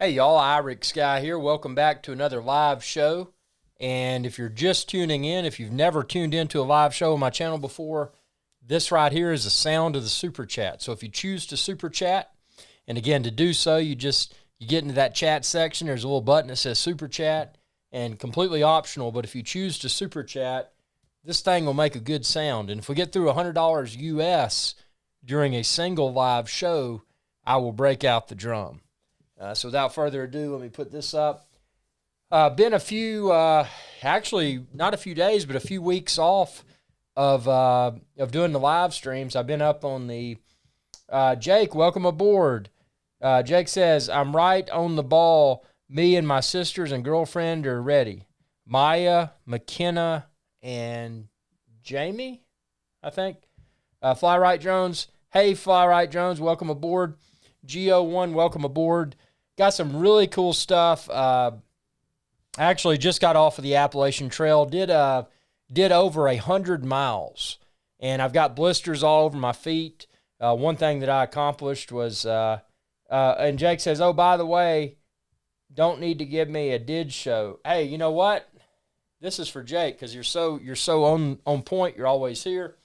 Hey y'all, IrixGuy here. Welcome back to another live show. And if you're just tuning in, if you've never tuned into a live show on my channel before, this right here is the sound of the super chat. So if you choose to super chat, and again, to do so, you get into that chat section. There's a little button that says super chat, and completely optional. But if you choose to super chat, this thing will make a good sound. And if we get through $100 US during a single live show, I will break out the drum. So without further ado, let me put this up. Been a few, actually not a few days, but a few weeks off of doing the live streams. I've been up on the, Jake, welcome aboard. Jake says, I'm right on the ball. Me and my sisters and girlfriend are ready. Maya, McKenna, and Jamie, I think. Fly Right Jones. Hey, Fly Right Jones, welcome aboard. Go1, welcome aboard. Got some really cool stuff. Actually just got off of the Appalachian Trail. Did over 100 miles. And I've got blisters all over my feet. One thing that I accomplished was, and Jake says, oh, by the way, don't need to give me a did show. Hey, you know what? This is for Jake because you're so on point. You're always here.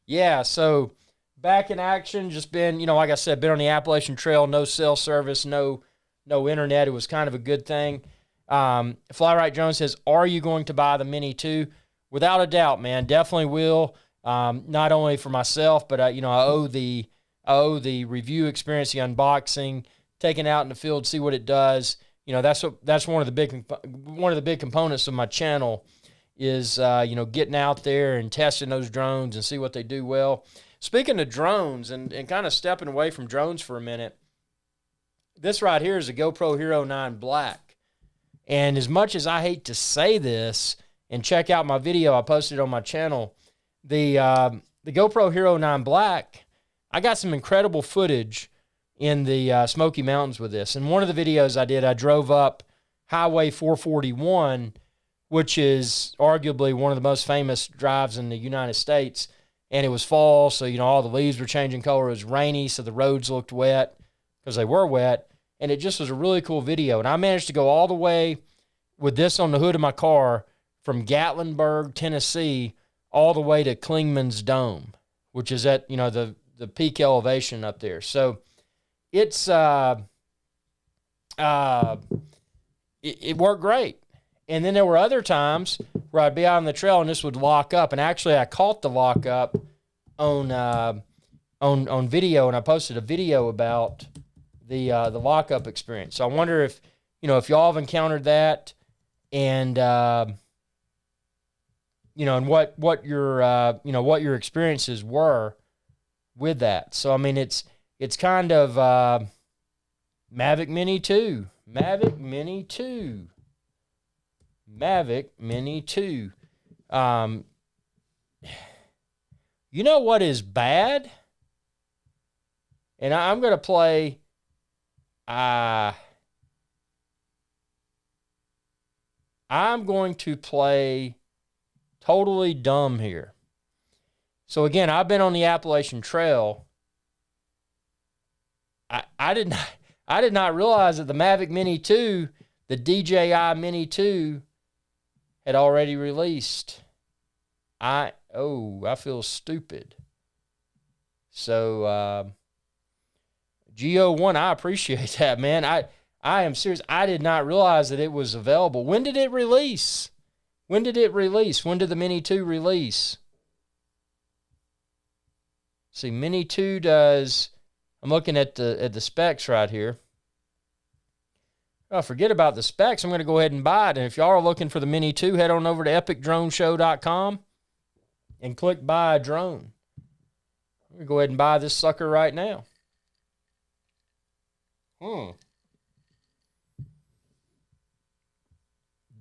Yeah, so back in action, just been, like I said, been on the Appalachian Trail, no cell service, no internet. It was kind of a good thing. Fly Right Jones says, are you going to buy the Mini 2? Without a doubt, man, definitely will. Not only for myself, but, I owe the review experience, the unboxing, taking it out in the field, see what it does. That's one of the big components of my channel is, getting out there and testing those drones and see what they do well. Speaking of drones and kind of stepping away from drones for a minute, this right here is a GoPro Hero 9 Black. And as much as I hate to say this, and check out my video I posted on my channel, the GoPro Hero 9 Black, I got some incredible footage in the Smoky Mountains with this. And one of the videos I did, I drove up Highway 441, which is arguably one of the most famous drives in the United States. And it was fall, so, all the leaves were changing color. It was rainy, so the roads looked wet because they were wet. And it just was a really cool video. And I managed to go all the way with this on the hood of my car from Gatlinburg, Tennessee, all the way to Klingman's Dome, which is at, the peak elevation up there. So it's, it worked great. And then there were other times where I'd be out on the trail and this would lock up. And actually, I caught the lock up on video, and I posted a video about the lockup experience. So I wonder if if y'all have encountered that, and and what your experiences were with that. So I mean, it's kind of Mavic Mini 2, Mavic Mini 2. Mavic Mini 2. You know what is bad? And I'm going to play, I'm going to play totally dumb here. So again, I've been on the Appalachian Trail. I did not realize that the Mavic Mini 2, the DJI Mini 2, had already released. I feel stupid. So, Go1, I appreciate that, man. I am serious. I did not realize that it was available. When did it release? When did the Mini 2 release? See, Mini 2 does, I'm looking at the specs right here. Oh, forget about the specs. I'm going to go ahead and buy it. And if y'all are looking for the Mini 2, head on over to epicdroneshow.com and click buy a drone. I'm going to go ahead and buy this sucker right now.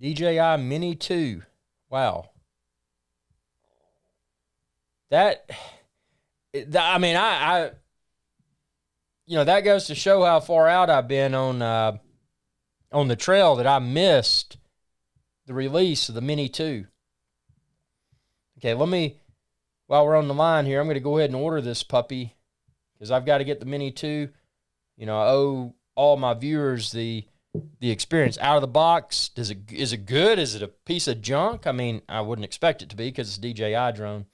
DJI Mini 2. Wow. That goes to show how far out I've been on the trail, that I missed the release of the Mini 2. Okay, while we're on the line here, I'm going to go ahead and order this puppy because I've got to get the Mini 2. You know, I owe all my viewers the experience. Out of the box, is it good? Is it a piece of junk? I mean, I wouldn't expect it to be because it's a DJI drone.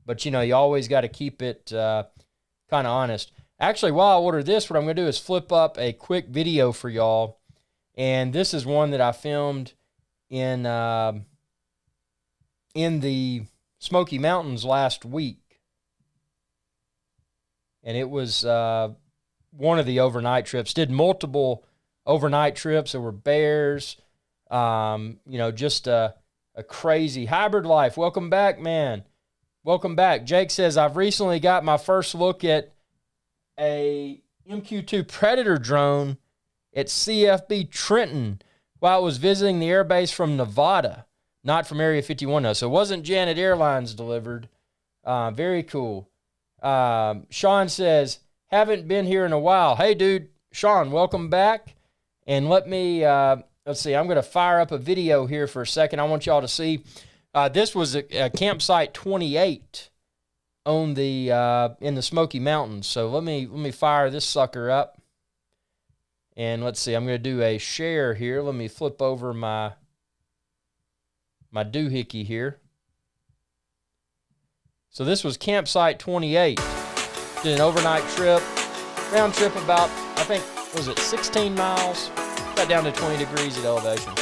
But, you know, you always got to keep it kind of honest. Actually, while I order this, what I'm going to do is flip up a quick video for y'all. And this is one that I filmed in the Smoky Mountains last week. And it was one of the overnight trips. Did multiple overnight trips. There were bears. You know, just a crazy hybrid life. Welcome back, man. Welcome back. Jake says, I've recently got my first look at a MQ-2 Predator drone at CFB Trenton while I was visiting the air base from Nevada, not from Area 51. No. So it wasn't Janet Airlines delivered. Very cool. Sean says, haven't been here in a while. Hey, dude, Sean, welcome back. And let me, let's see, I'm going to fire up a video here for a second. I want y'all to see. This was a campsite 28 on the in the Smoky Mountains. So let me fire this sucker up. And let's see, I'm going to do a share here. Let me flip over my doohickey here. So this was campsite 28. Did an overnight trip, round trip about, I think, was it 16 miles? Got down to 20 degrees at elevation.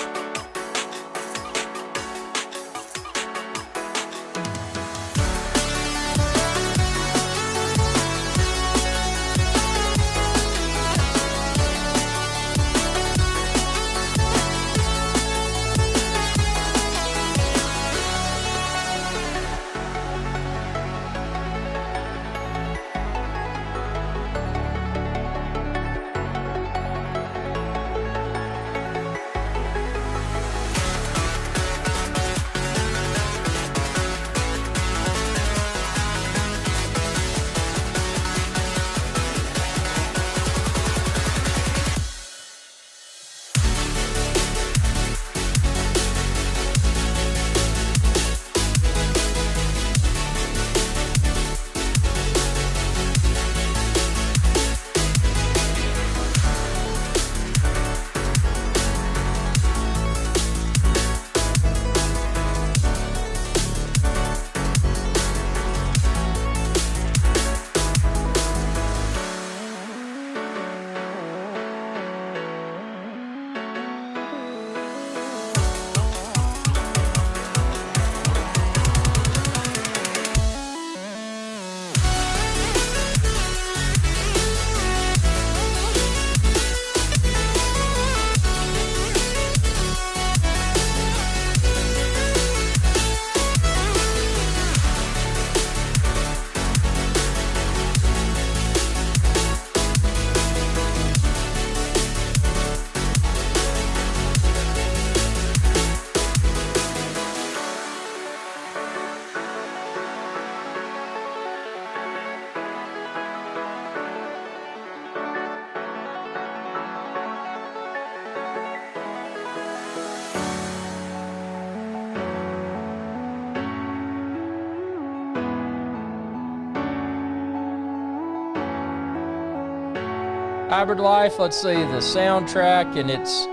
Hybrid Life, let's see the soundtrack, and it's,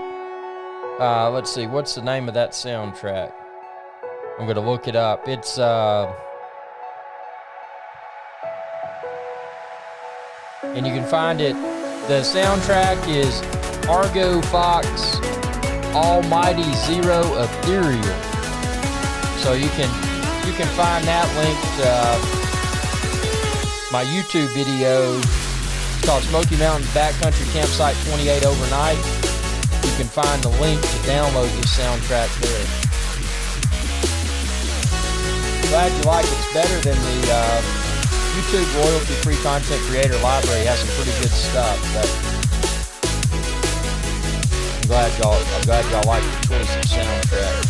let's see, what's the name of that soundtrack? I'm going to look it up. It's, and you can find it, the soundtrack is Argo Fox Almighty Zero Ethereal. So you can find that linked, my YouTube video. It's called Smoky Mountains Backcountry Campsite 28 Overnight. You can find the link to download this soundtrack there. Glad you like it. It's better than the YouTube royalty-free content creator library. It has some pretty good stuff. But I'm glad y'all like the choice of soundtrack.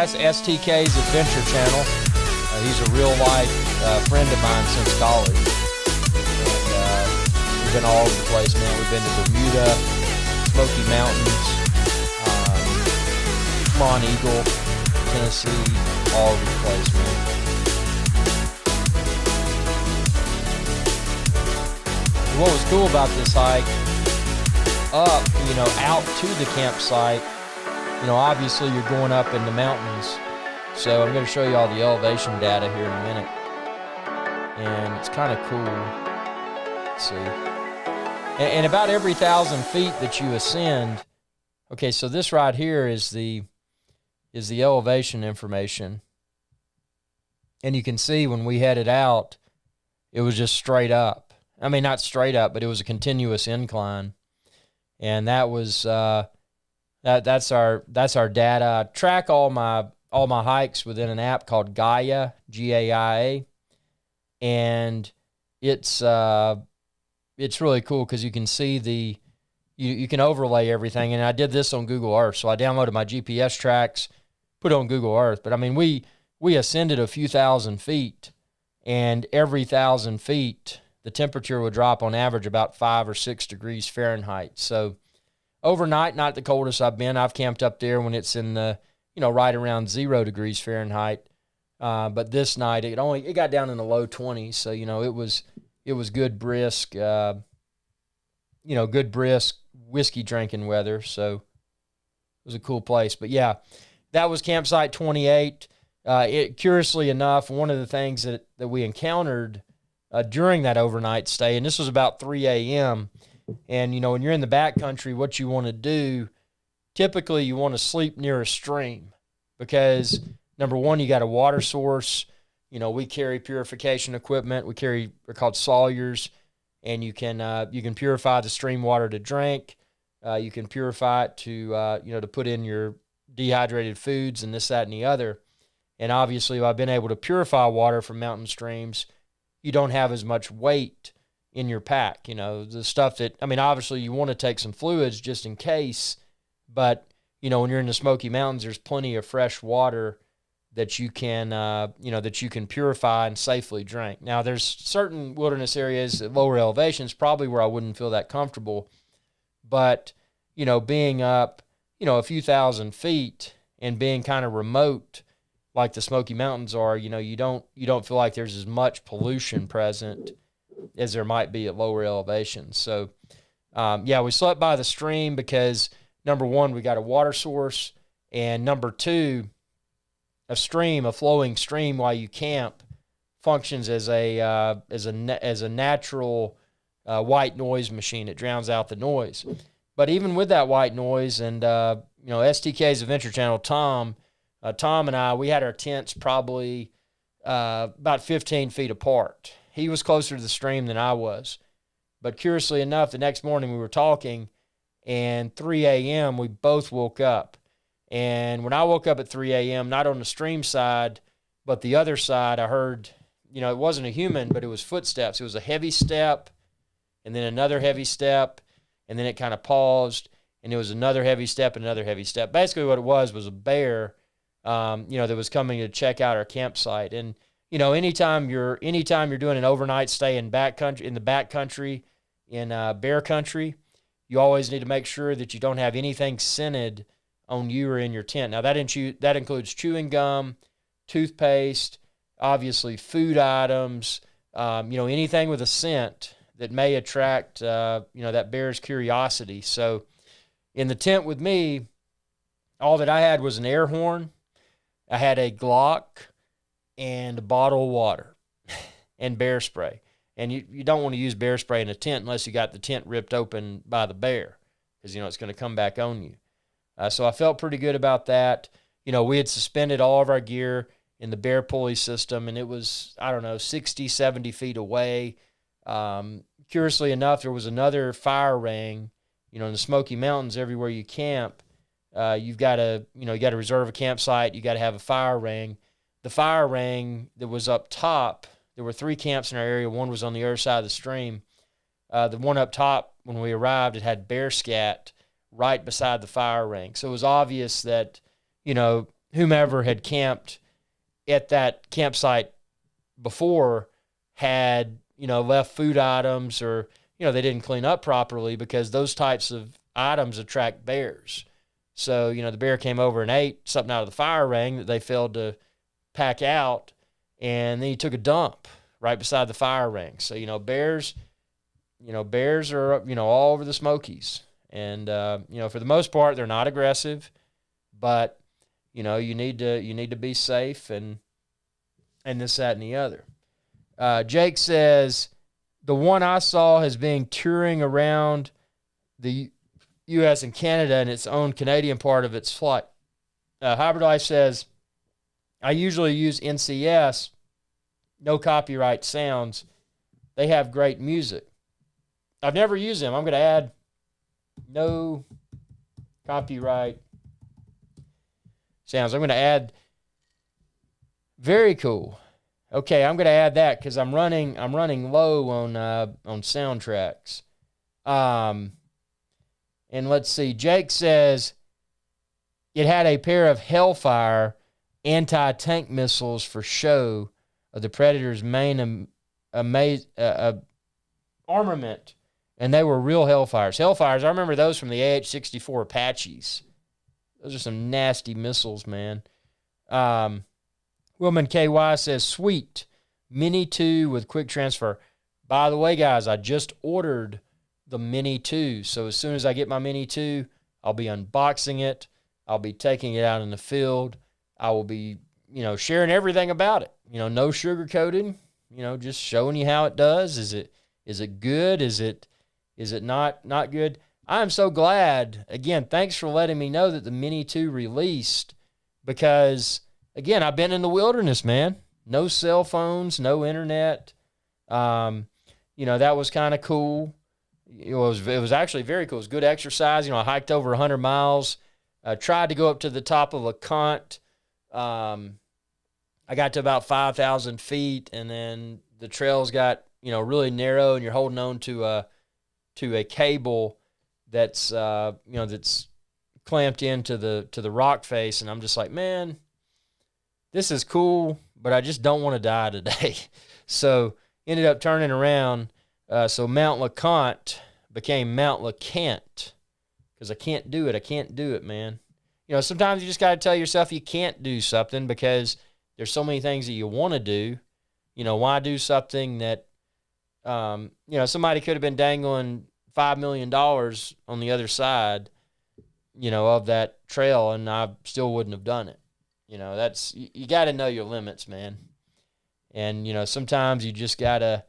that's STK's Adventure Channel. He's a real-life friend of mine since college. And we've been all over the place, man. We've been to Bermuda, Smoky Mountains, Mont Eagle, Tennessee, all over the place, man. What was cool about this hike, up, out to the campsite, obviously you're going up in the mountains. So I'm going to show you all the elevation data here in a minute. And it's kind of cool. Let's see. And about every 1,000 feet that you ascend, okay, so this right here is the elevation information. And you can see when we headed out, it was just straight up. I mean, not straight up, but it was a continuous incline. And that was that's our data. I track all my hikes within an app called Gaia, Gaia, and it's really cool because you can see you can overlay everything. And I did this on Google Earth, so I downloaded my GPS tracks, put it on Google Earth. But I mean, we ascended a few thousand feet, and every 1,000 feet, the temperature would drop on average about 5 or 6 degrees Fahrenheit. So overnight, not the coldest I've been. I've camped up there when it's in the, right around 0 degrees Fahrenheit. But this night, it got down in the low 20s. So, it was good, brisk, good, brisk whiskey drinking weather. So it was a cool place. But yeah, that was campsite 28. Curiously enough, one of the things that we encountered during that overnight stay, and this was about 3 a.m., and, when you're in the backcountry, what you want to do, typically you want to sleep near a stream because, number one, you got a water source. We carry purification equipment. They're called Sawyers, and you can purify the stream water to drink. You can purify it to put in your dehydrated foods and this, that, and the other. And obviously, I've been able to purify water from mountain streams. You don't have as much weight in your pack, the stuff that, obviously you want to take some fluids just in case, but, when you're in the Smoky Mountains, there's plenty of fresh water that you can, that you can purify and safely drink. Now, there's certain wilderness areas at lower elevations probably where I wouldn't feel that comfortable, but, being up, a few thousand feet and being kind of remote like the Smoky Mountains are, you don't feel like there's as much pollution present as there might be at lower elevations. So, we slept by the stream because, number one, we got a water source, and number two, a flowing stream while you camp functions as a natural white noise machine. It drowns out the noise. But even with that white noise, and STK's Adventure Channel, Tom and I, we had our tents probably about 15 feet apart. He was closer to the stream than I was. But curiously enough, the next morning we were talking, and 3 a.m. we both woke up. And when I woke up at 3 a.m., not on the stream side, but the other side, I heard, it wasn't a human, but it was footsteps. It was a heavy step, and then another heavy step, and then it kind of paused, and it was another heavy step and another heavy step. Basically what it was a bear, that was coming to check out our campsite. And, anytime you're doing an overnight stay in the backcountry, in bear country, you always need to make sure that you don't have anything scented on you or in your tent. Now, that includes chewing gum, toothpaste, obviously food items, anything with a scent that may attract, that bear's curiosity. So in the tent with me, all that I had was an air horn. I had a Glock and a bottle of water and bear spray. And you don't want to use bear spray in a tent unless you got the tent ripped open by the bear because, it's going to come back on you. So I felt pretty good about that. We had suspended all of our gear in the bear pulley system, and it was, 60, 70 feet away. Curiously enough, there was another fire ring. In the Smoky Mountains, everywhere you camp, you've got to reserve a campsite. You got to have a fire ring. The fire ring that was up top, there were 3 camps in our area. One was on the other side of the stream. The one up top, when we arrived, it had bear scat right beside the fire ring. So it was obvious that, whomever had camped at that campsite before had, left food items, or, they didn't clean up properly, because those types of items attract bears. So, the bear came over and ate something out of the fire ring that they failed to pack out, and then he took a dump right beside the fire ring. So, bears are, all over the Smokies. And, for the most part, they're not aggressive, but, you need to be safe, and this, that, and the other. Jake says, the one I saw has been touring around the U.S. and Canada and its own Canadian part of its flight. Hybrid Life says, I usually use NCS, no copyright sounds. They have great music. I've never used them. I'm going to add no copyright sounds. I'm going to add, very cool. Okay, I'm going to add that because I'm running low on soundtracks. And let's see. Jake says it had a pair of Hellfire anti-tank missiles for show of the Predator's main armament, and they were real Hellfires. Hellfires, I remember those from the AH-64 Apaches. Those are some nasty missiles, man. Wilman KY says, sweet, Mini 2 with quick transfer. By the way, guys, I just ordered the Mini 2, so as soon as I get my Mini 2, I'll be unboxing it. I'll be taking it out in the field. I will be, sharing everything about it. No sugarcoating, just showing you how it does. Is it good? Is it not good? I'm so glad. Again, thanks for letting me know that the Mini 2 released, because, again, I've been in the wilderness, man. No cell phones, no internet. That was kind of cool. It was actually very cool. It was good exercise. I hiked over 100 miles. Tried to go up to the top of LeConte. I got to about 5,000 feet, and then the trails got, really narrow, and you're holding on to a cable that's that's clamped into the rock face, and I'm just like, man, this is cool, but I just don't want to die today. So ended up turning around. So Mount LeConte became Mount LeCant, because I can't do it, man. Sometimes you just got to tell yourself you can't do something because there's so many things that you want to do. Why do something that, somebody could have been dangling $5 million on the other side, of that trail, and I still wouldn't have done it. You got to know your limits, man. And, sometimes you just got to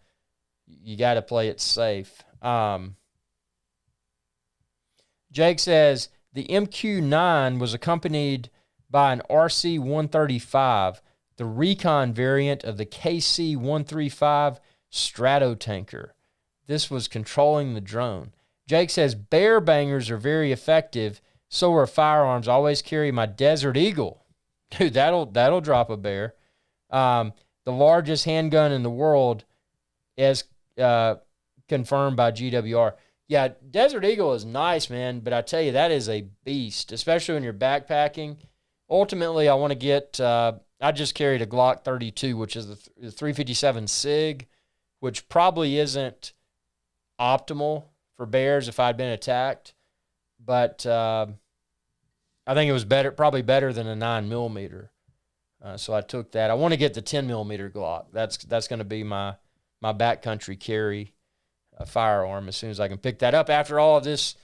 play it safe. Jake says, the MQ-9 was accompanied by an RC-135, the recon variant of the KC-135 Stratotanker. This was controlling the drone. Jake says, bear bangers are very effective. So are firearms. I always carry my Desert Eagle. Dude, that'll drop a bear. The largest handgun in the world, as confirmed by GWR. Yeah, Desert Eagle is nice, man, but I tell you, that is a beast, especially when you're backpacking. Ultimately, I want to get, I just carried a Glock 32, which is the 357 SIG, which probably isn't optimal for bears if I'd been attacked, but I think it was probably better than a 9mm. So I took that. I want to get the 10mm Glock. That's going to be my backcountry carry firearm as soon as I can pick that up. After all of this,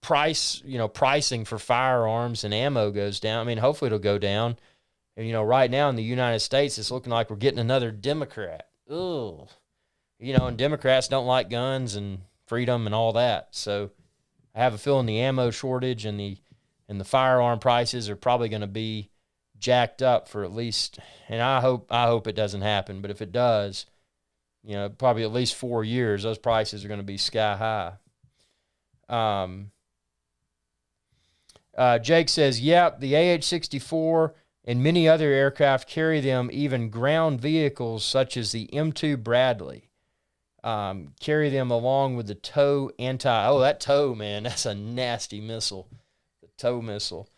pricing for firearms and ammo goes down. I mean, hopefully it'll go down. And, right now in the United States, it's looking like we're getting another Democrat. Ugh. And Democrats don't like guns and freedom and all that. So I have a feeling the ammo shortage and the firearm prices are probably going to be jacked up for at least, and I hope it doesn't happen, but if it does, probably at least 4 years, those prices are going to be sky high. Jake says, yep, the AH-64 and many other aircraft carry them, even ground vehicles such as the M2 Bradley. Carry them along with the TOW that TOW, man, that's a nasty missile. The tow missile.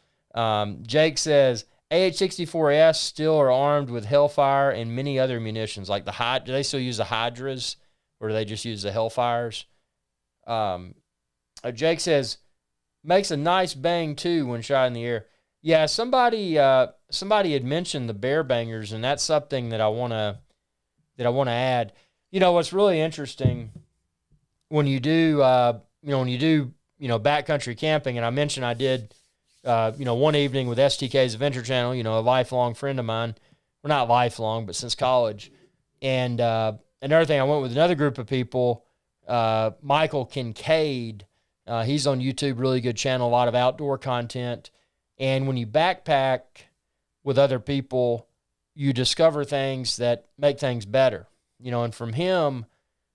Jake says, AH-64S still are armed with Hellfire and many other munitions. Like do they still use the Hydras, or do they just use the Hellfires? Jake says, makes a nice bang too when shot in the air. Yeah, somebody had mentioned the bear bangers, and that's something that I want to add. You know, what's really interesting when you do backcountry camping, and I mentioned I did one evening with STK's Adventure Channel, a lifelong friend of mine. Well, not lifelong, but since college. And another thing, I went with another group of people, Michael Kincaid. He's on YouTube, really good channel, a lot of outdoor content. And when you backpack with other people, you discover things that make things better. And from him,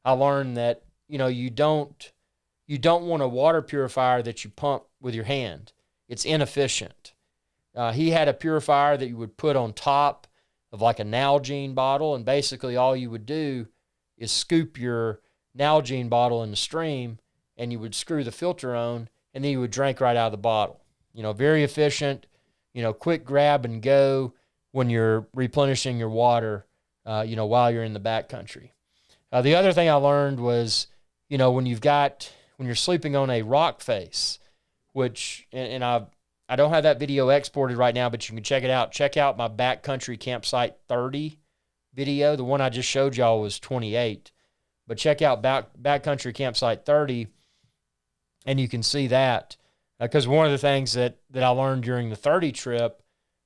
I learned that, you don't want a water purifier that you pump with your hand. It's inefficient. He had a purifier that you would put on top of like a Nalgene bottle, and basically all you would do is scoop your Nalgene bottle in the stream, and you would screw the filter on, and then you would drink right out of the bottle. Very efficient, quick grab and go when you're replenishing your water, while you're in the backcountry. The other thing I learned was, when you're sleeping on a rock face, which, and I don't have that video exported right now, but you can check it out. Check out my Backcountry Campsite 30 video. The one I just showed y'all was 28. But check out Backcountry Campsite 30, and you can see that. Because one of the things that I learned during the 30 trip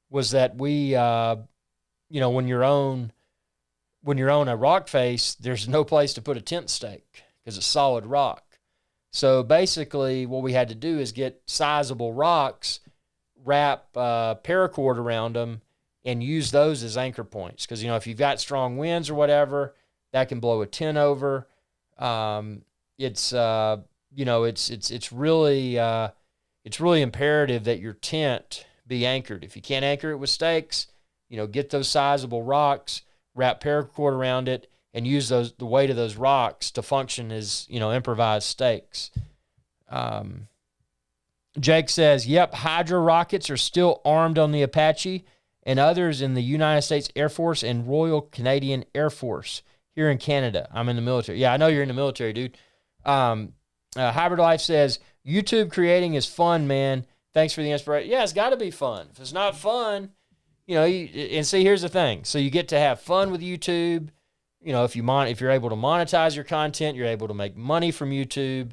was that we, when you're on a rock face, there's no place to put a tent stake because it's solid rock. So basically what we had to do is get sizable rocks, wrap paracord around them, and use those as anchor points. Because, if you've got strong winds or whatever, that can blow a tent over. It's really imperative that your tent be anchored. If you can't anchor it with stakes, get those sizable rocks, wrap paracord around it, and use the weight of those rocks to function as, improvised stakes. Jake says, yep, Hydra rockets are still armed on the Apache and others in the United States Air Force and Royal Canadian Air Force here in Canada. I'm in the military. Yeah, I know you're in the military, dude. Hybrid Life says, YouTube creating is fun, man. Thanks for the inspiration. Yeah, it's got to be fun. If it's not fun, and see, here's the thing. So you get to have fun with YouTube. If you're able to monetize your content, you're able to make money from YouTube.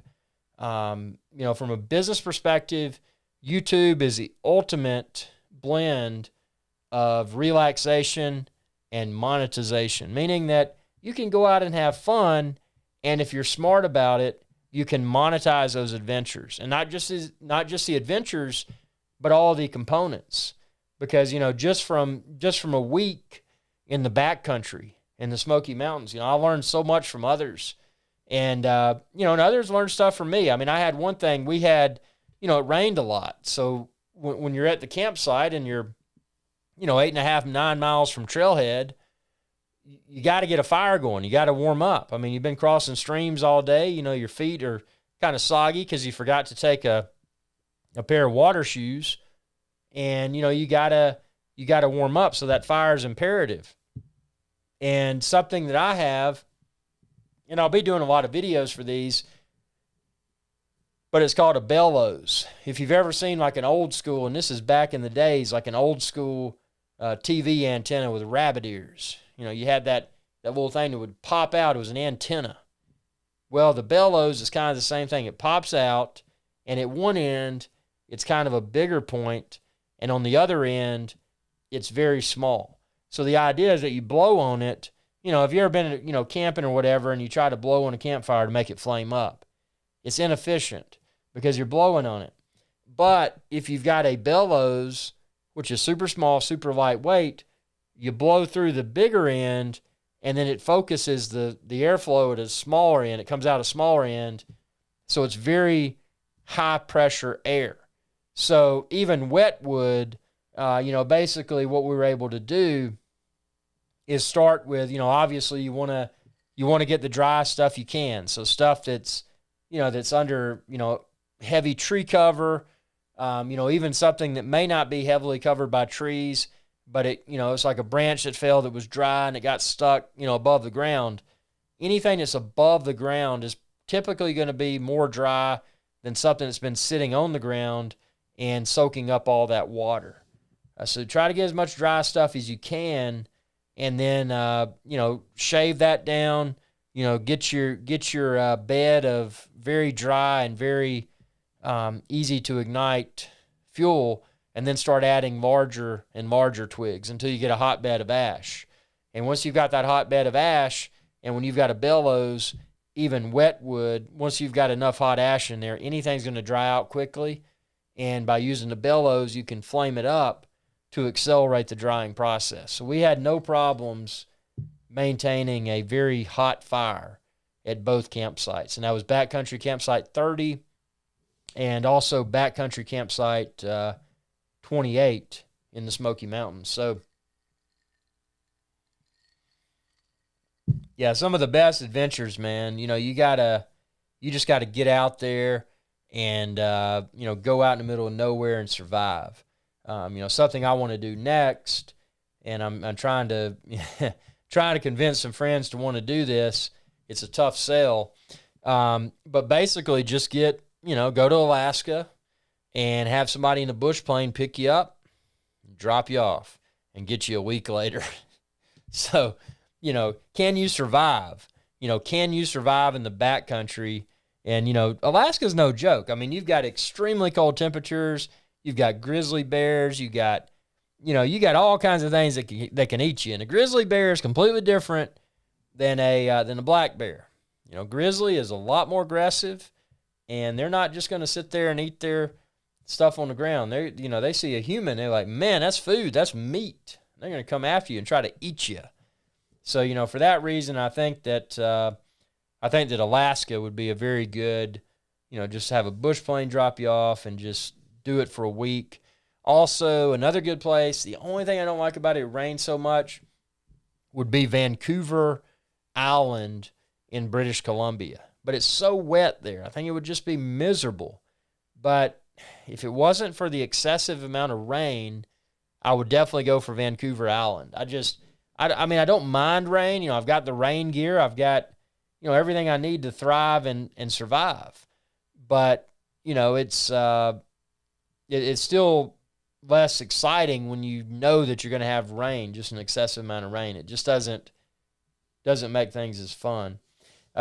From a business perspective, YouTube is the ultimate blend of relaxation and monetization, meaning that you can go out and have fun, and if you're smart about it, you can monetize those adventures, and not just the adventures, but all the components. Because just from a week in the backcountry in the Smoky Mountains, I learned so much from others, and and others learned stuff from me. I mean, I had one thing. We had, it rained a lot, so when you're at the campsite and you're 8.5, 9 miles from trailhead, you got to get a fire going. You got to warm up. I mean, you've been crossing streams all day. Your feet are kind of soggy because you forgot to take a pair of water shoes, and you gotta warm up. So that fire is imperative. And something that I have, and I'll be doing a lot of videos for these, but it's called a bellows. If you've ever seen like an old school, and this is back in the days, like an old school TV antenna with rabbit ears. You had that little thing that would pop out. It was an antenna. Well, the bellows is kind of the same thing. It pops out, and at one end, it's kind of a bigger point, and on the other end, it's very small. So the idea is that you blow on it. If you've ever been, camping or whatever, and you try to blow on a campfire to make it flame up, it's inefficient because you're blowing on it. But if you've got a bellows, which is super small, super lightweight, you blow through the bigger end, and then it focuses the airflow at a smaller end. It comes out a smaller end, so it's very high-pressure air. So even wet wood, basically what we were able to do is start with, obviously you want to get the dry stuff you can. So stuff that's, that's under, heavy tree cover, Even something that may not be heavily covered by trees, but it's like a branch that fell that was dry and it got stuck, above the ground. Anything that's above the ground is typically going to be more dry than something that's been sitting on the ground and soaking up all that water. So try to get as much dry stuff as you can, and then shave that down. Get your bed of very dry and very easy to ignite fuel, and then start adding larger and larger twigs until you get a hotbed of ash. And once you've got that hotbed of ash, and when you've got a bellows, even wet wood, once you've got enough hot ash in there, anything's going to dry out quickly. And by using the bellows, you can flame it up to accelerate the drying process. So we had no problems maintaining a very hot fire at both campsites. And that was Backcountry Campsite 30 and also Backcountry Campsite 28 in the Smoky Mountains. So, yeah, some of the best adventures, man. You just gotta get out there and go out in the middle of nowhere and survive. Something I want to do next, and I'm trying to trying to convince some friends to want to do this. It's a tough sell, but basically just go to Alaska and have somebody in a bush plane pick you up, drop you off, and get you a week later. So, can you survive? Can you survive in the backcountry? And, Alaska's no joke. I mean, you've got extremely cold temperatures. You've got grizzly bears. You got all kinds of things that can eat you. And a grizzly bear is completely different than a black bear. Grizzly is a lot more aggressive, and they're not just going to sit there and eat their stuff on the ground. They see a human, they're like, man, that's food, that's meat. They're going to come after you and try to eat you. So, for that reason, I think that Alaska would be a very good, just have a bush plane drop you off and just do it for a week. Also, another good place, the only thing I don't like about it rains so much, would be Vancouver Island in British Columbia. But it's so wet there. I think it would just be miserable. But if it wasn't for the excessive amount of rain, I would definitely go for Vancouver Island. I don't mind rain. I've got the rain gear. I've got, everything I need to thrive and survive. But, it's still less exciting when you know that you're going to have rain, just an excessive amount of rain. It just doesn't make things as fun.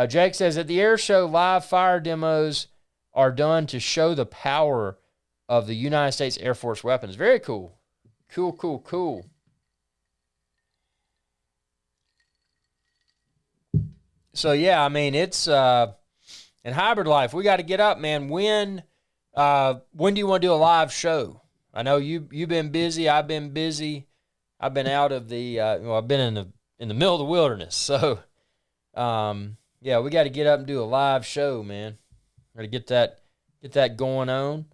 Jake says, at the air show, live fire demos are done to show the power of the United States Air Force weapons. Very cool. Cool. So, yeah, I mean, it's in hybrid life, we got to get up, man. When do you want to do a live show? I know you've been busy. I've been busy. I've been out of the I've been in the middle of the wilderness. So, yeah, we got to get up and do a live show, man. Got to get that going on.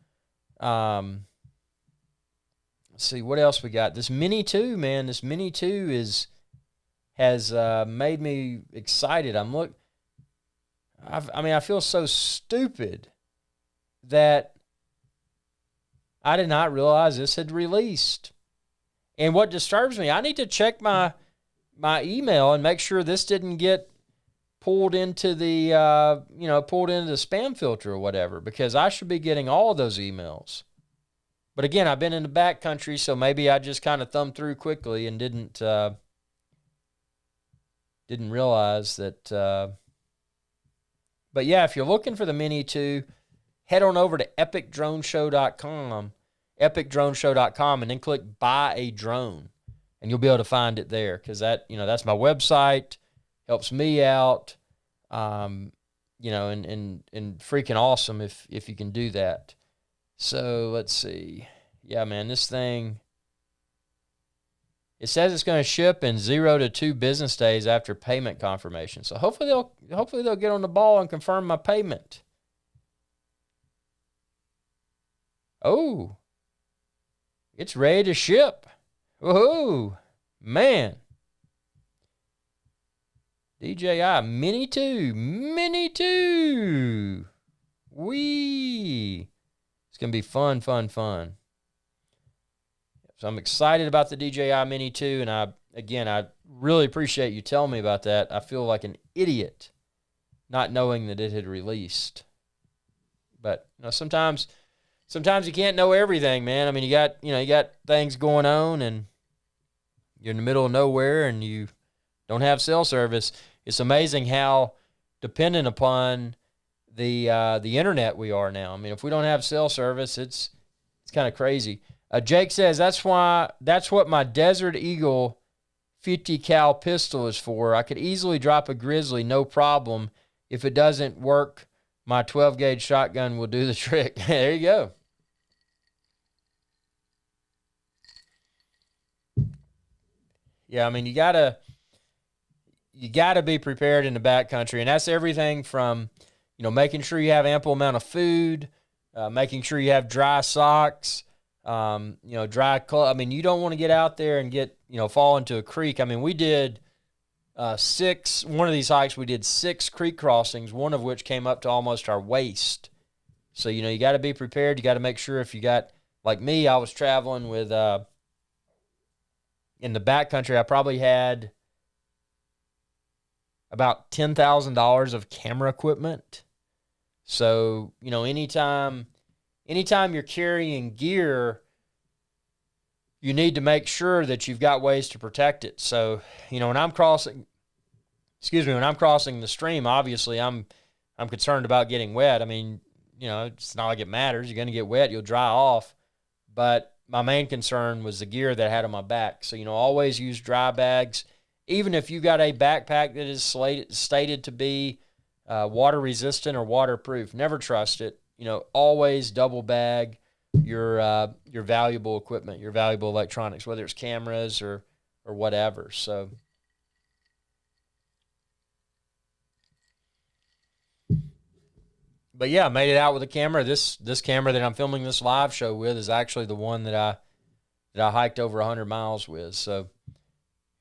Let's see what else we got. This Mini 2, man. This Mini 2 has made me excited. I feel so stupid that I did not realize this had released. And what disturbs me, I need to check my email and make sure this didn't get pulled into the spam filter or whatever, because I should be getting all of those emails. But again, I've been in the backcountry, so maybe I just kind of thumbed through quickly and didn't realize that. But yeah, if you're looking for the Mini 2, head on over to epicdroneshow.com, and then click Buy a Drone, and you'll be able to find it there, because that's my website, helps me out, and freaking awesome if you can do that. So let's see. Yeah, man, this thing, it says it's going to ship in 0 to 2 business days after payment confirmation. So hopefully they'll get on the ball and confirm my payment. Oh, it's ready to ship. Woohoo, man. DJI Mini 2. Wee. It's going to be fun, fun, fun. So I'm excited about the DJI Mini 2, and I really appreciate you telling me about that. I feel like an idiot not knowing that it had released. But sometimes you can't know everything, man. I mean, you got things going on, and you're in the middle of nowhere, and you don't have cell service. It's amazing how dependent upon the internet we are now. I mean, if we don't have cell service, it's kind of crazy. Jake says that's what my Desert Eagle 50 cal pistol is for. I could easily drop a grizzly, no problem. If it doesn't work, my 12 gauge shotgun will do the trick. There you go. Yeah, I mean, you gotta be prepared in the backcountry, and that's everything from making sure you have ample amount of food, making sure you have dry socks. Dry clothes. I mean, you don't want to get out there and fall into a creek. I mean, we did one of these hikes, we did 6 creek crossings, one of which came up to almost our waist. So, you got to be prepared. You got to make sure if you got, like me, I was traveling with, in the backcountry, I probably had about $10,000 of camera equipment. So, anytime you're carrying gear, you need to make sure that you've got ways to protect it. So, when I'm crossing the stream, obviously I'm concerned about getting wet. I mean, it's not like it matters. You're going to get wet, you'll dry off. But my main concern was the gear that I had on my back. So, always use dry bags. Even if you got a backpack that is stated to be water resistant or waterproof, never trust it. Always double bag your valuable equipment, your valuable electronics, whether it's cameras or whatever. So, but yeah, I made it out with a camera. This camera that I'm filming this live show with is actually the one that I hiked over 100 miles with. So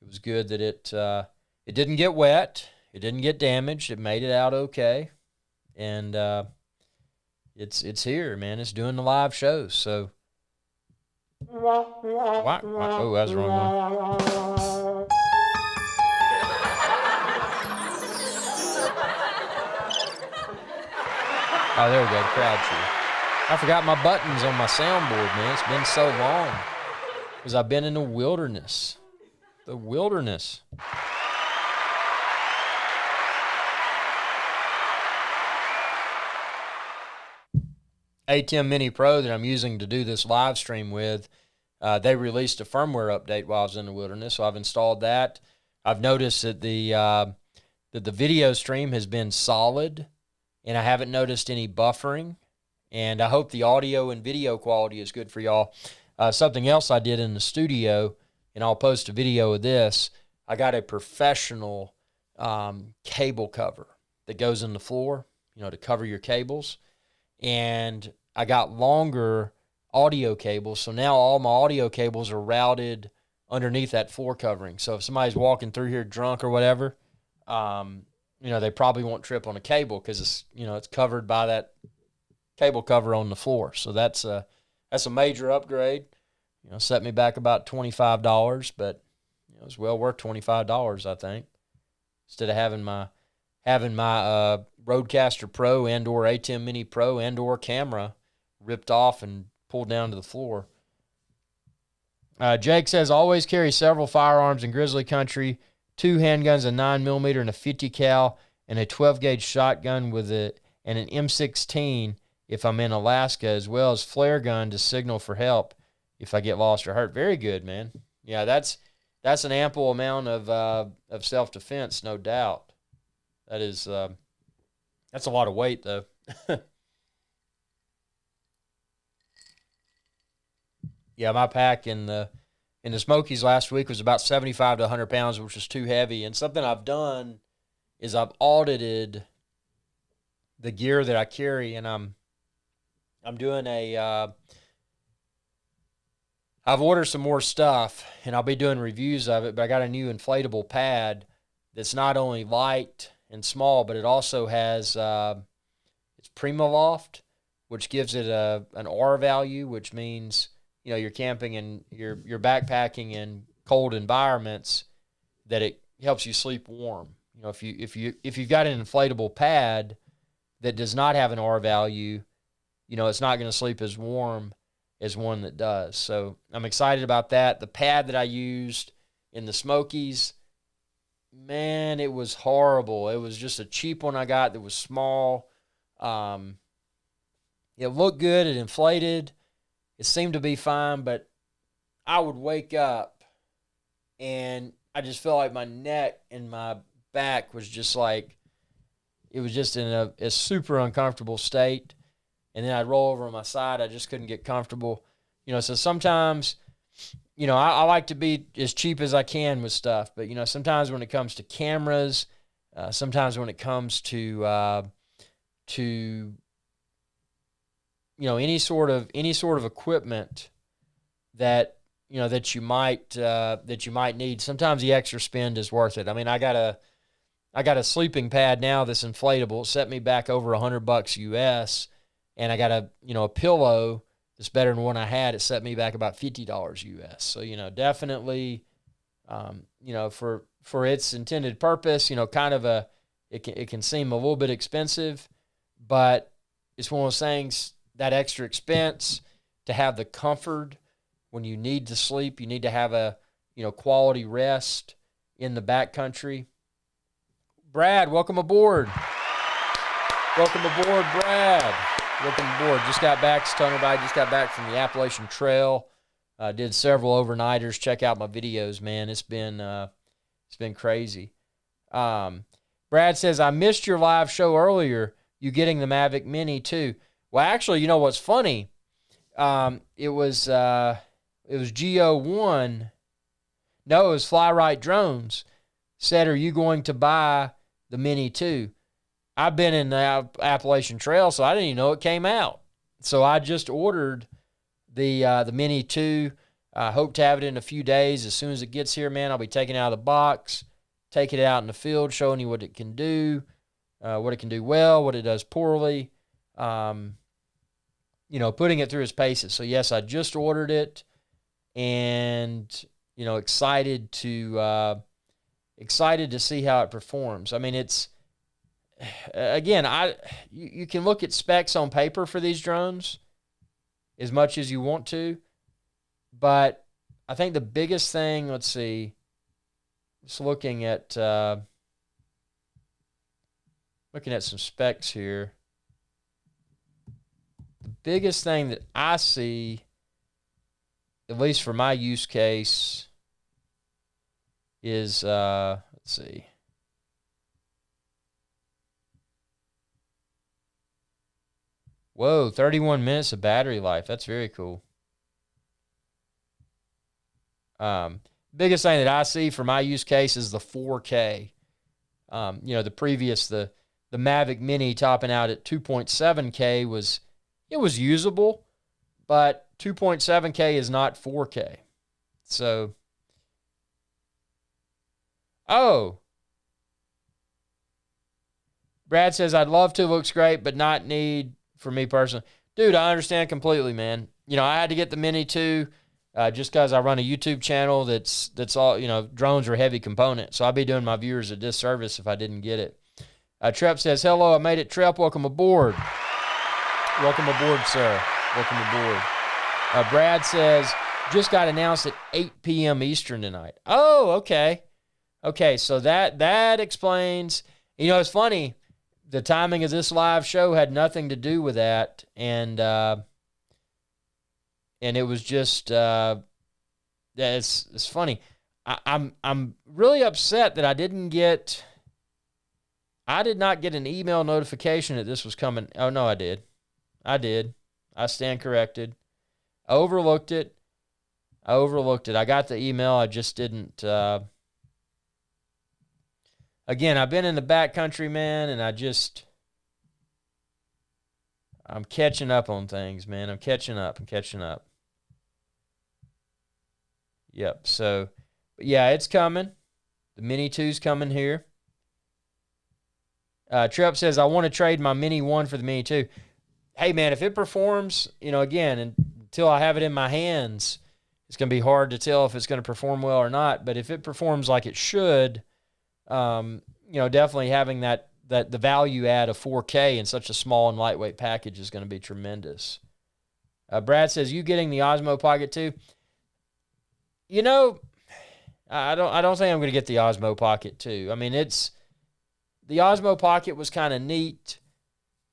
it was good that it didn't get wet, it didn't get damaged, it made it out okay, and it's here, man. It's doing the live shows. So, what? Oh, that's the wrong one. Oh, there we go, crowd cheer. I forgot my buttons on my soundboard, man. It's been so long because I've been in the wilderness. The wilderness. ATEM Mini Pro that I'm using to do this live stream with, they released a firmware update while I was in the wilderness, so I've installed that. I've noticed that the video stream has been solid, and I haven't noticed any buffering, and I hope the audio and video quality is good for y'all. Something else I did in the studio, and I'll post a video of this, I got a professional cable cover that goes in the floor, to cover your cables. And I got longer audio cables, so now all my audio cables are routed underneath that floor covering. So if somebody's walking through here drunk or whatever, they probably won't trip on a cable because it's covered by that cable cover on the floor. So that's a major upgrade. Set me back about $25, but it was well worth $25, I think, instead of having my Rodecaster Pro and/or ATEM Mini Pro and/or camera ripped off and pulled down to the floor. Jake says, always carry several firearms in grizzly country, 2 handguns, a 9mm and a 50 cal, and a 12 gauge shotgun and an M16 if I'm in Alaska, as well as flare gun to signal for help if I get lost or hurt. Very good, man. Yeah, that's an ample amount of self-defense, no doubt. That is, that's a lot of weight, though. Yeah, my pack in the Smokies last week was about 75 to 100 pounds, which was too heavy. And something I've done is I've audited the gear that I carry, and I'm doing I've ordered some more stuff, and I'll be doing reviews of it, but I got a new inflatable pad that's not only light and small, but it also has, it's Primaloft, which gives it an R value, which means, you know, you're camping and you're backpacking in cold environments, that it helps you sleep warm. You know, if you've got an inflatable pad that does not have an R value, you know, it's not going to sleep as warm as one that does. So I'm excited about that. The pad that I used in the Smokies, man, it was horrible. It was just a cheap one I got that was small. It looked good. It inflated. It seemed to be fine, but I would wake up and I just felt like my neck and my back was just like, it was just in a super uncomfortable state. And then I'd roll over on my side. I just couldn't get comfortable. You know, so sometimes, you know, I like to be as cheap as I can with stuff. But, you know, sometimes when it comes to cameras, sometimes when it comes to you know, any sort of equipment that, you know, that you might need, sometimes the extra spend is worth it. I mean, I got a sleeping pad now that's inflatable. It set me back over $100 US, and I got a pillow that's better than one I had. It set me back about $50 US. So, you know, definitely, you know, for its intended purpose, you know, kind of it can seem a little bit expensive, but it's one of those things, that extra expense, to have the comfort when you need to sleep, you need to have a, you know, quality rest in the backcountry. Brad, welcome aboard. Welcome aboard, Brad. Welcome aboard. Just got back, just got back from the Appalachian Trail. Did several overnighters. Check out my videos, man. It's been crazy. Brad says, I missed your live show earlier. You getting the Mavic Mini too? Well, actually, you know what's funny? It was Geo1. No, it was Fly Right Drones. Said, are you going to buy the Mini 2? I've been in the Appalachian Trail, so I didn't even know it came out. So I just ordered the Mini 2. I hope to have it in a few days. As soon as it gets here, man, I'll be taking it out of the box, taking it out in the field, showing you what it can do, what it can do well, what it does poorly, you know, putting it through its paces. So, yes, I just ordered it, and, you know, excited to see how it performs. I mean, it's, again, you can look at specs on paper for these drones as much as you want to, but I think the biggest thing, let's see, just looking at some specs here. The biggest thing that I see, at least for my use case, is, let's see. Whoa, 31 minutes of battery life. That's very cool. Biggest thing that I see for my use case is the 4K. You know, the Mavic Mini topping out at 2.7K was usable, but 2.7K is not 4K. So, Brad says, I'd love to. Looks great, but not need for me personally. Dude, I understand completely, man. You know, I had to get the Mini 2 just because I run a YouTube channel that's all, you know, drones are a heavy component. So I'd be doing my viewers a disservice if I didn't get it. Trep says, hello, I made it. Trep, welcome aboard. Welcome aboard, sir. Welcome aboard. Brad says, just got announced at 8 p.m. Eastern tonight. Oh, okay. Okay, so that explains. You know, it's funny. The timing of this live show had nothing to do with that, and it was just it's funny. I'm really upset that I did not get an email notification that this was coming. Oh no, I did. I stand corrected. I overlooked it. I got the email. I just didn't. Again, I've been in the backcountry, man, and I'm catching up on things, man. I'm catching up. Yep. So, but yeah, it's coming. The Mini 2's coming here. Trep says, I want to trade my Mini 1 for the Mini 2. hey, man, if it performs, again, until I have it in my hands, it's going to be hard to tell if it's going to perform well or not. But if it performs like it should, definitely having that the value add of 4K in such a small and lightweight package is going to be tremendous. Brad says, you getting the Osmo Pocket 2? I don't think I'm going to get the Osmo Pocket 2. I mean, the Osmo Pocket was kind of neat,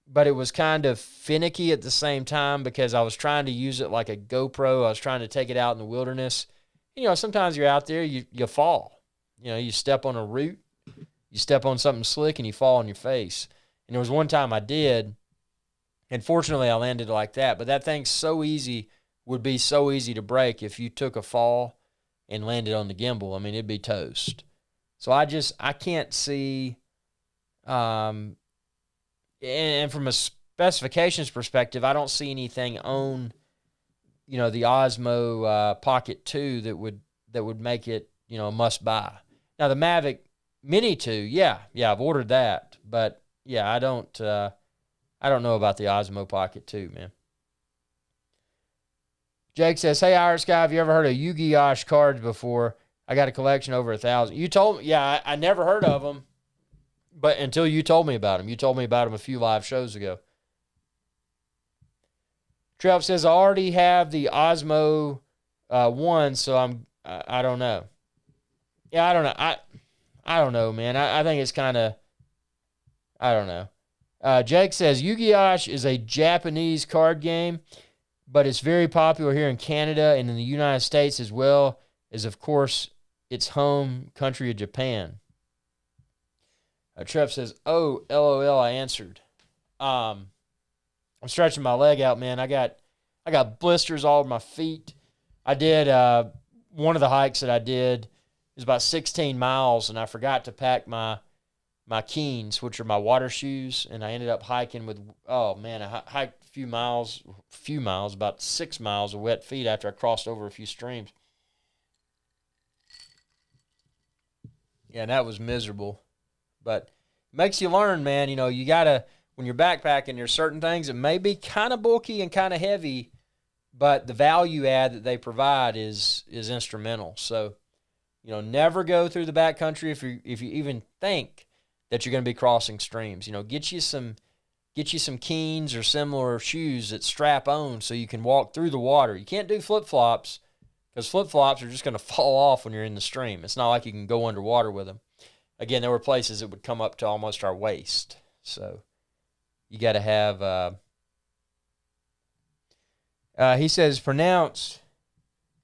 but it was kind of finicky at the same time because I was trying to use it like a GoPro. I was trying to take it out in the wilderness. Sometimes you're out there, you fall. You step on a root, you step on something slick, and you fall on your face. And there was one time I did, and fortunately I landed like that. But that thing's would be so easy to break if you took a fall and landed on the gimbal. I mean, it'd be toast. So I can't see, and from a specifications perspective, I don't see anything on, the Osmo Pocket 2 that would make it, a must buy. Now the Mavic Mini 2, yeah, I've ordered that, but yeah, I don't know about the Osmo Pocket 2, man. Jake says, hey, IrixGuy, have you ever heard of Yu-Gi-Oh cards before? I got a collection over 1,000. You told me, yeah, I never heard of them, but until you told me about them. You told me about them a few live shows ago. Trev says, I already have the Osmo 1, so I don't know. Yeah, I don't know. I don't know, man. I think it's kind of, I don't know. Jake says, Yu-Gi-Oh is a Japanese card game, but it's very popular here in Canada and in the United States, as well as, of course, its home country of Japan. Trev says, oh, LOL, I answered. I'm stretching my leg out, man. I got blisters all over my feet. I did, one of the hikes that I did is about 16 miles, and I forgot to pack my Keens, which are my water shoes, and I ended up hiking with, oh, man, I hiked a few miles, about 6 miles of wet feet after I crossed over a few streams. Yeah, and that was miserable. But it makes you learn, man. You got to, when you're backpacking, there's certain things that may be kind of bulky and kind of heavy, but the value add that they provide is instrumental. So, never go through the backcountry if you even think that you're going to be crossing streams. Get you some Keens or similar shoes that strap on so you can walk through the water. You can't do flip-flops because flip-flops are just going to fall off when you're in the stream. It's not like you can go underwater with them. Again, there were places that would come up to almost our waist. So you got to have, he says, pronounced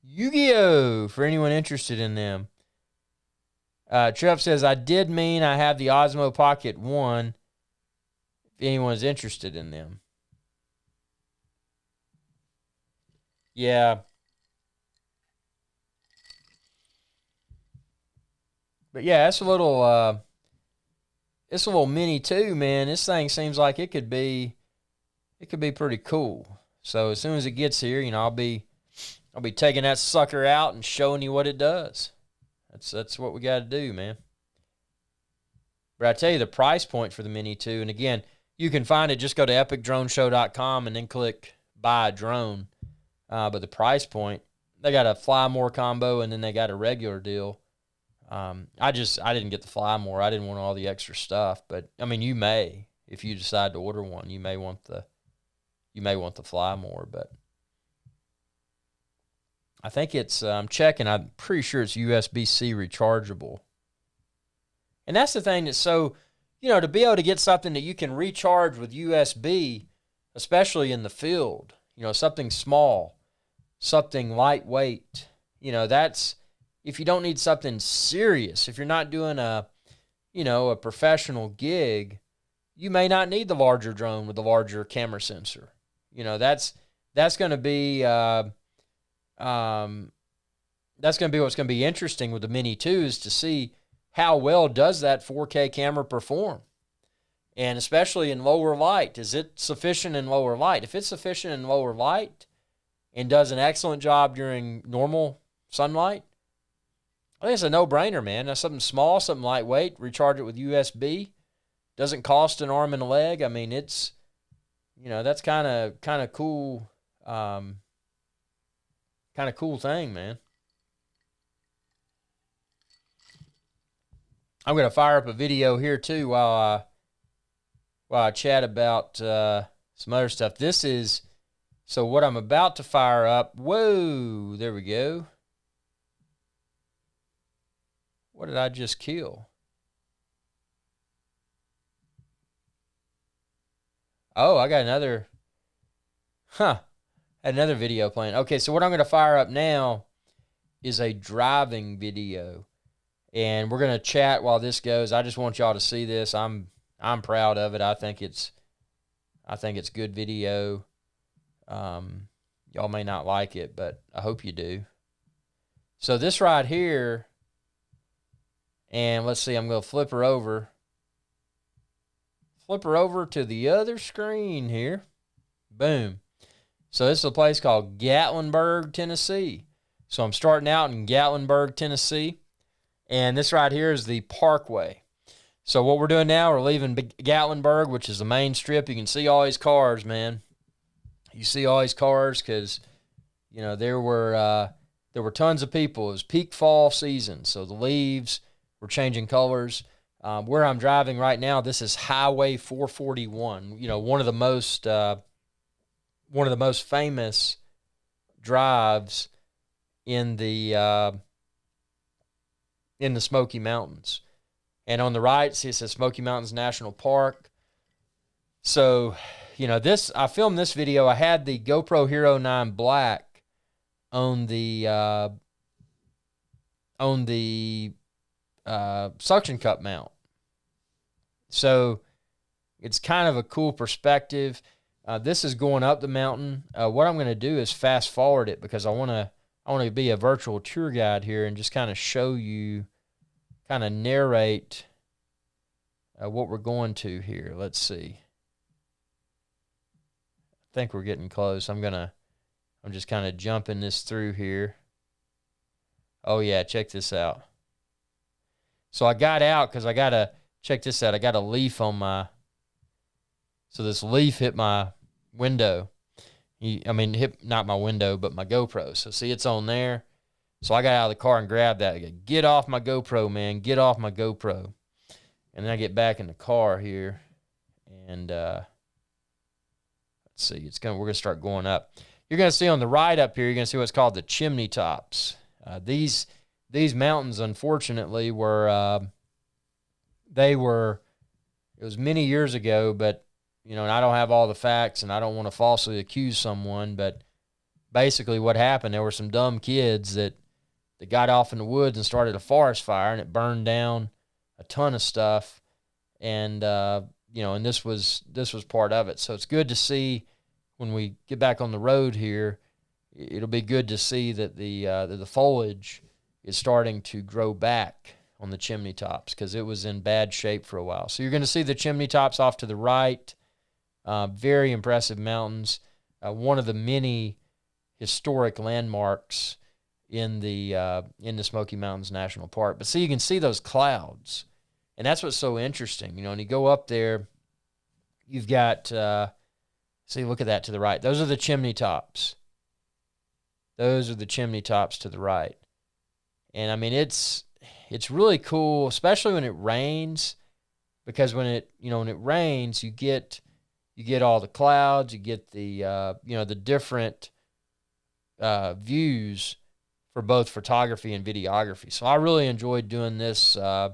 Yu-Gi-Oh! For anyone interested in them. Trev says, I did mean I have the Osmo Pocket 1 if anyone's interested in them. Yeah. But yeah, it's a little mini too, man. This thing seems like it could be pretty cool. So as soon as it gets here, I'll be taking that sucker out and showing you what it does. That's what we got to do, man. But I tell you, the price point for the Mini 2, and again, you can find it. Just go to epicdroneshow.com and then click buy a drone. But the price point, they got a Fly More combo, and then they got a regular deal. I didn't get the Fly More. I didn't want all the extra stuff. But I mean, you may, if you decide to order one, you may want the Fly More. But I think it's, I'm checking, I'm pretty sure it's USB-C rechargeable. And that's the thing that's so, to be able to get something that you can recharge with USB, especially in the field, something small, something lightweight, that's, if you don't need something serious, if you're not doing a professional gig, you may not need the larger drone with the larger camera sensor. That's going to be, that's going to be what's going to be interesting with the Mini 2 is to see how well does that 4K camera perform? And especially in lower light, is it sufficient in lower light? If it's sufficient in lower light and does an excellent job during normal sunlight, I think it's a no-brainer, man. That's something small, something lightweight, recharge it with USB. Doesn't cost an arm and a leg. I mean, it's, that's kind of cool, kind of cool thing, man. I'm gonna fire up a video here too while I chat about some other stuff. This is so what I'm about to fire up. Whoa, there we go. What did I just kill? Oh, I got another. Had another video playing. Okay, so what I'm going to fire up now is a driving video, and we're going to chat while this goes. I just want y'all to see this. I'm proud of it. I think it's good video. Y'all may not like it, but I hope you do. So this right here, and let's see, I'm going to flip her over to the other screen here. Boom. So this is a place called Gatlinburg, Tennessee. So I'm starting out in Gatlinburg, Tennessee, and this right here is the Parkway. So what we're doing now, we're leaving Gatlinburg, which is the main strip. You can see all these cars, man. You see all these cars because, there were tons of people. It was peak fall season, so the leaves were changing colors. Where I'm driving right now, this is Highway 441. One of the most famous drives in the Smoky Mountains. And on the right, see, it says Smoky Mountains National Park. So, I filmed this video. I had the GoPro Hero 9 Black on the suction cup mount. So it's kind of a cool perspective. This is going up the mountain. What I'm going to do is fast forward it because I want to be a virtual tour guide here and just kind of show you, kind of narrate what we're going to here. Let's see. I think we're getting close. I'm just kind of jumping this through here. Oh yeah, check this out. So I got out because check this out. I got a leaf on so this leaf hit my window. Hit not my window, but my GoPro. So see, it's on there. So I got out of the car and grabbed that. I go, get off my GoPro, man. Get off my GoPro. And then I get back in the car here, and let's see. We're gonna start going up. You're gonna see on the right up here. You're gonna see what's called the chimney tops. These mountains, unfortunately, it was many years ago, but and I don't have all the facts, and I don't want to falsely accuse someone, but basically what happened, there were some dumb kids that got off in the woods and started a forest fire, and it burned down a ton of stuff, and and this was part of it. So it's good to see when we get back on the road here. It'll be good to see that the foliage is starting to grow back on the chimney tops because it was in bad shape for a while. So you're going to see the chimney tops off to the right. Very impressive mountains. One of the many historic landmarks in the Smoky Mountains National Park. But see, you can see those clouds, and that's what's so interesting. When you go up there, you've got see, look at that to the right. Those are the chimney tops. Those are the chimney tops to the right. And it's really cool, especially when it rains, because when it rains, you get all the clouds, you get the the different views for both photography and videography. So I really enjoyed doing this drive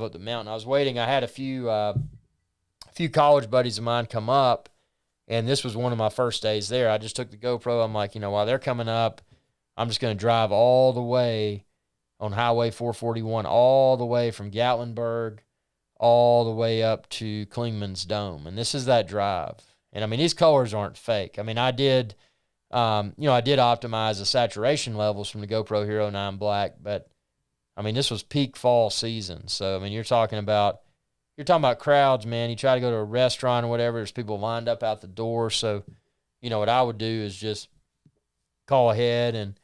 up the mountain. I was waiting. I had a few college buddies of mine come up, and this was one of my first days there. I just took the GoPro. I'm like, while they're coming up, I'm just going to drive all the way on Highway 441, all the way from Gatlinburg, all the way up to Klingman's Dome. And this is that drive. And these colors aren't fake. I did optimize the saturation levels from the GoPro Hero 9 Black, but this was peak fall season. So, you're talking about crowds, man. You try to go to a restaurant or whatever, there's people lined up out the door. So, what I would do is just call ahead and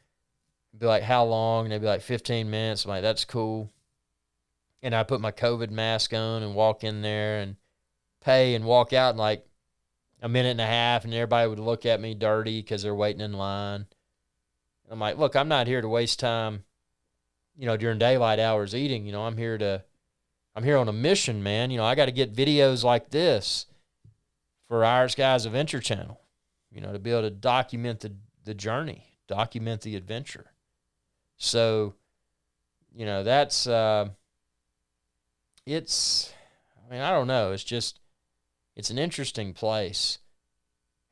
be like, how long? And they'd be like 15 minutes. I'm like, that's cool. And I put my COVID mask on and walk in there and pay and walk out in like a minute and a half, and everybody would look at me dirty because they're waiting in line. I'm like, look, I'm not here to waste time, during daylight hours eating. I'm here on a mission, man. I got to get videos like this for IrixGuy's Adventure Channel, to be able to document the journey, document the adventure. So, that's, I don't know. It's an interesting place.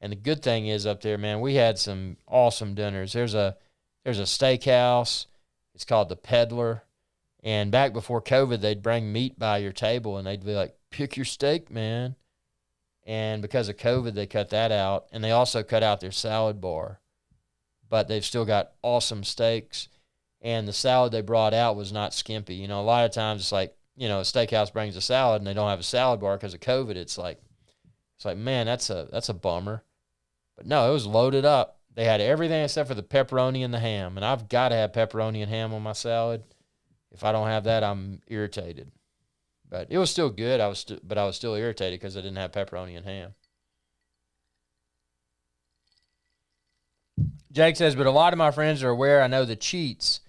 And the good thing is up there, man, we had some awesome dinners. There's a steakhouse. It's called the Peddler. And back before COVID, they'd bring meat by your table, and they'd be like, pick your steak, man. And because of COVID, they cut that out. And they also cut out their salad bar. But they've still got awesome steaks. And the salad they brought out was not skimpy. A lot of times it's like, a steakhouse brings a salad and they don't have a salad bar because of COVID. It's like, man, that's a bummer. But no, it was loaded up. They had everything except for the pepperoni and the ham. And I've got to have pepperoni and ham on my salad. If I don't have that, I'm irritated. But it was still good. But I was still irritated because I didn't have pepperoni and ham. Jake says, but a lot of my friends are aware I know the cheats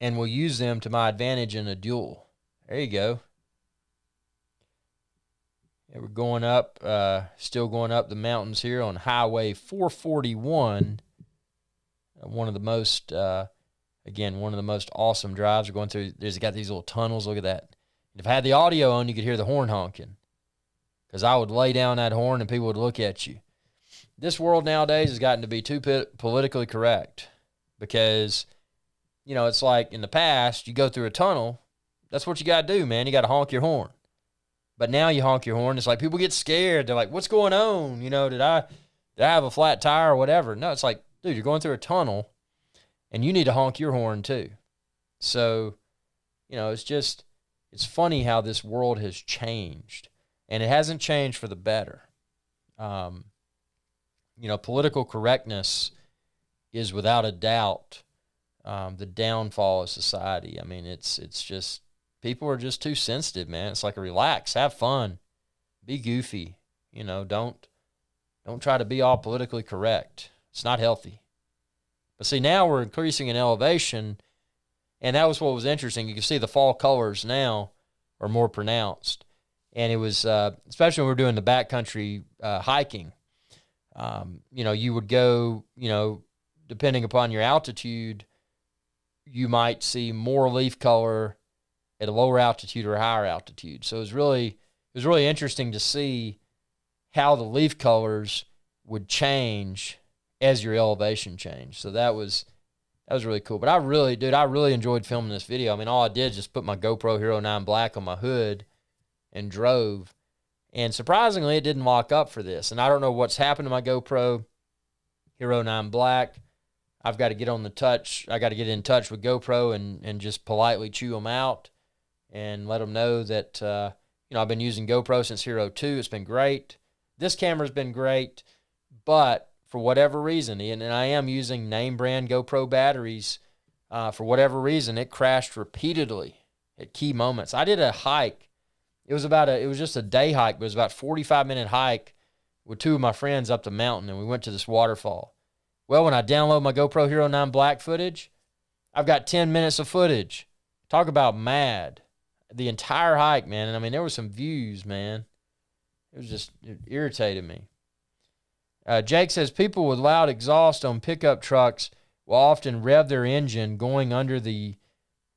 and will use them to my advantage in a duel. There you go. Yeah, we're going up, still going up the mountains here on Highway 441. One of the most awesome drives. We're going through, there's got these little tunnels. Look at that. If I had the audio on, you could hear the horn honking. Because I would lay down that horn and people would look at you. This world nowadays has gotten to be too politically correct. Because, it's like in the past, you go through a tunnel, that's what you got to do, man. You got to honk your horn. But now you honk your horn, it's like people get scared. They're like, what's going on? Did I have a flat tire or whatever? No, it's like, dude, you're going through a tunnel and you need to honk your horn too. So, it's funny how this world has changed. And it hasn't changed for the better. Political correctness is without a doubt the downfall of society. It's just, people are just too sensitive, man. It's like relax, have fun, be goofy. Don't try to be all politically correct. It's not healthy. But see, now we're increasing in elevation, and that was what was interesting. You can see the fall colors now are more pronounced. And it was, especially when we're doing the backcountry hiking, you would go, depending upon your altitude, you might see more leaf color at a lower altitude or a higher altitude. So it was really interesting to see how the leaf colors would change as your elevation changed. So that was really cool. But I really enjoyed filming this video. All I did is just put my GoPro Hero 9 Black on my hood and drove. And surprisingly, it didn't lock up for this. And I don't know what's happened to my GoPro Hero 9 Black. I've got to get in touch with GoPro and just politely chew them out and let them know that, I've been using GoPro since Hero 2. It's been great. This camera's been great, but for whatever reason, and I am using name brand GoPro batteries, for whatever reason, it crashed repeatedly at key moments. I did a hike. It was just a day hike, but it was about a 45-minute hike with two of my friends up the mountain, and we went to this waterfall. Well, when I download my GoPro Hero 9 Black footage, I've got 10 minutes of footage. Talk about mad. The entire hike, man. And there were some views, man. It irritated me. Jake says, people with loud exhaust on pickup trucks will often rev their engine going under the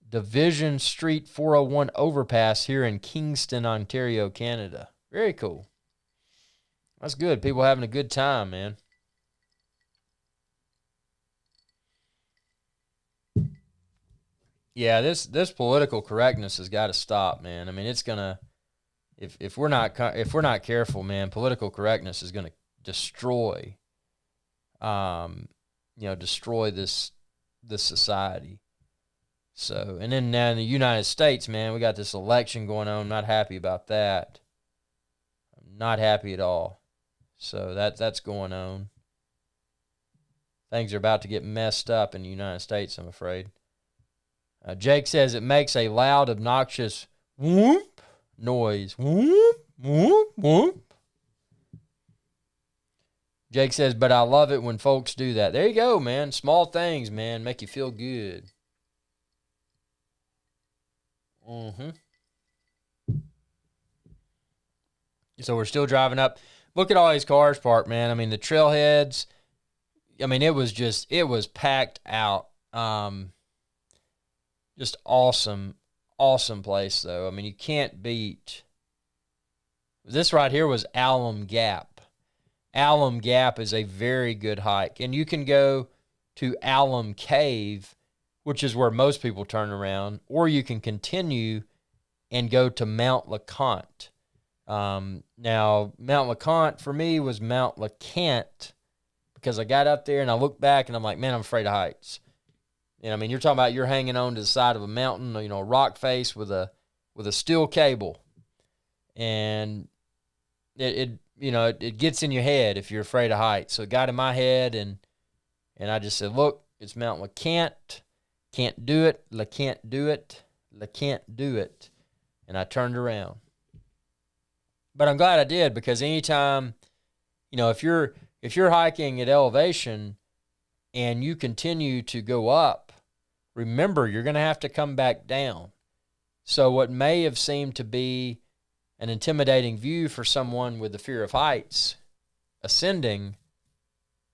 Division Street 401 overpass here in Kingston, Ontario, Canada. Very cool. That's good. People having a good time, man. Yeah, this political correctness has got to stop, man. It's gonna, if we're not careful, man, political correctness is gonna destroy this society. So, and then now in the United States, man, we got this election going on. I'm not happy about that. I'm not happy at all. So that's going on. Things are about to get messed up in the United States, I'm afraid. Jake says it makes a loud, obnoxious whoop noise. Whoop, whoop, whoop. Jake says, but I love it when folks do that. There you go, man. Small things, man, make you feel good. So we're still driving up. Look at all these cars parked, man. I mean, the trailheads, I mean, it was packed out. Just awesome place, though. I mean, you can't beat. This right here was Alum Gap. Alum Gap is a very good hike. And you can go to Alum Cave, which is where most people turn around, or you can continue and go to Mount LeConte. Now, Mount LeConte for me was Mount LeCant, because I got up there and I looked back and I'm like, man, I'm afraid of heights. And I mean, you're talking about you're hanging on to the side of a mountain, you know, a rock face with a steel cable. And it gets in your head if you're afraid of heights. So it got in my head, and I just said, look, it's Mount LeCant. Can't do it. LeCant do it. LeCant do it. And I turned around. But I'm glad I did, because anytime, you know, if you're hiking at elevation and you continue to go up, remember, you're going to have to come back down. So what may have seemed to be an intimidating view for someone with the fear of heights, ascending,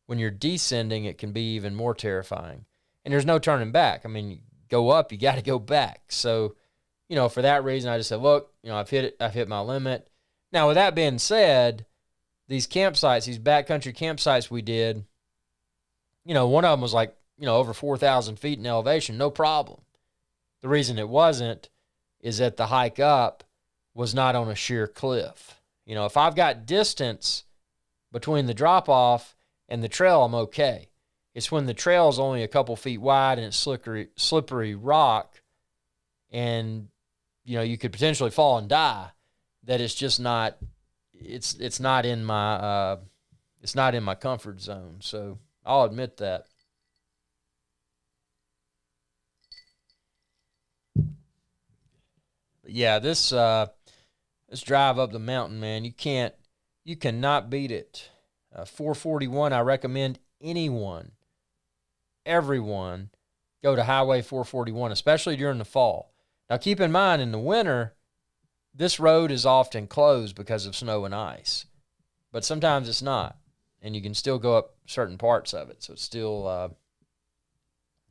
when you're descending, it can be even more terrifying. And there's no turning back. I mean, you go up, you got to go back. So, you know, for that reason, I just said, look, you know, I've hit my limit. Now, with that being said, these campsites, these backcountry campsites we did, you know, one of them was like, you know, over 4,000 feet in elevation, no problem. The reason it wasn't is that the hike up was not on a sheer cliff. You know, if I've got distance between the drop-off and the trail, I'm okay. It's when the trail is only a couple feet wide and it's slippery rock, and, you know, you could potentially fall and die, that it's just not, it's not in my comfort zone. So I'll admit that. But yeah, this drive up the mountain, man, you cannot beat it. 441, I recommend everyone go to Highway 441, especially during the fall. Now, keep in mind, in the winter, this road is often closed because of snow and ice, but sometimes it's not, and you can still go up certain parts of it. So it's still,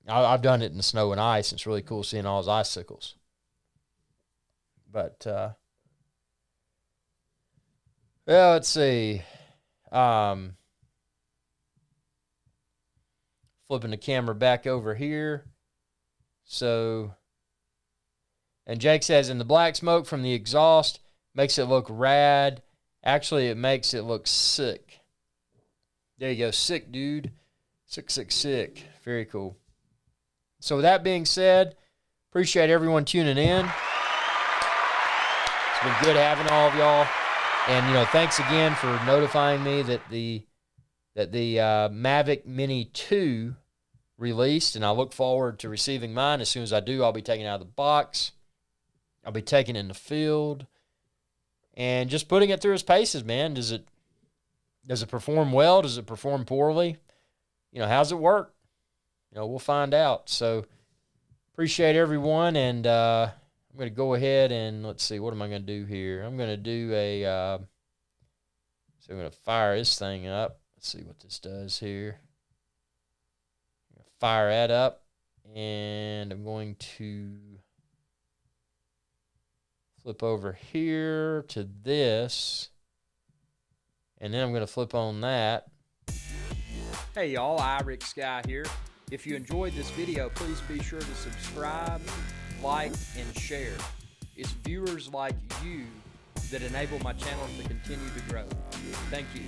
I've done it in the snow and ice, and it's really cool seeing all those icicles. But, well, let's see. Flipping the camera back over here. So, and Jake says, and the black smoke from the exhaust makes it look rad. Actually, it makes it look sick. There you go. Sick, dude. Sick, sick, sick. Very cool. So with that being said, appreciate everyone tuning in. It's been good having all of y'all. And, you know, thanks again for notifying me that the Mavic Mini 2 released, and I look forward to receiving mine. As soon as I do, I'll be taking it out of the box. I'll be taking it in the field and just putting it through its paces, man. Does it perform well? Does it perform poorly? You know, how's it work? You know, we'll find out. So appreciate everyone, and I'm going to go ahead and let's see, what am I going to do here? I'm going to do so I'm going to fire this thing up. Let's see what this does here. I'm going to fire that up, and I'm going to flip over here to this, and then I'm going to flip on that. Hey y'all, IrixGuy here. If you enjoyed this video, please be sure to subscribe, like, and share. It's viewers like you that enable my channel to continue to grow. Thank you.